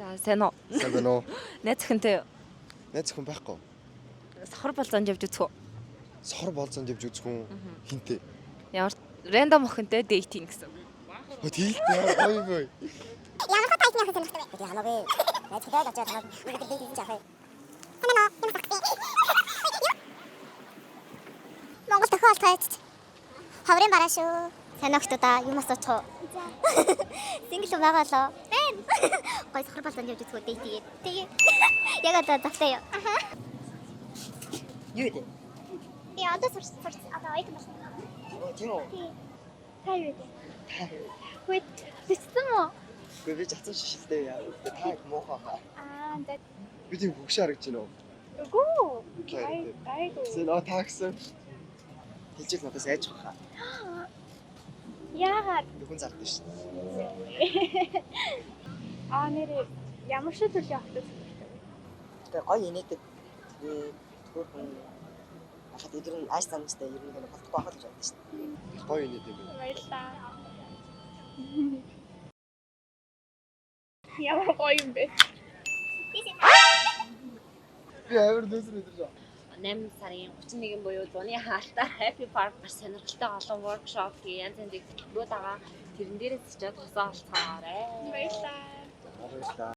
За сайн уу? Сайн байна уу? Найз охинтой Найз хүн байхгүй. сохор болзон явж үзэх үү? Сохор болзонд явж үзэх хүн хинтээ. Ямар рандом охинтой дейтинг гэсэн. Тиймээ гоё гоё. Ямар хот айтны охин сонирхдаг вэ? Хамаагүй. Найз хөдөөд очоод хамаагүй. Үүрэг дэйт хийж авах. Танаа юм багтээ. Монгол тохиол тайч. Хаврын бараа шүү. Сайн охтуудаа юм асуучих уу? Сингл байгаа лоо. Бэн. Гой сохор болзонд явж үзэх үү дейт. Тэгээ. Яг одоо завтай юу? Юу вэ? Би одоо сурч одоо ойд байна. Тийм үү? Та юу вэ? Хөөд тэссэн үү? Гүй би жацсан шиштэй яа. Та их муухай хаа. За Би тийм хөвгш харагдаж байна уу? үгүй. Айгу. Сэн таксан. Хэлжил надаас айж байгаа хаа. Яагаад Хүн зардаг шүү. нэр ямар шиг төлөв авах Тэгээ гоё инээдэг. Тэгээ төрхөн ахад өдөр нь ааш замстай ер нь болтгоо хахад гэж бодсон шүү. Гоё инээд юм байна. баярлаа. Ямар гоё юм бэ? Би авир дэсэр өдөр жаа. 8 сарын 31 буюу зуны хаалтаар Happy Park бас сонирхолтой олон workshop янз янзын хөтөлбөрүүд байгаа. Тэрэн дээрээс ч тусаа олцгоорой. Баярлаа. Баярлалаа.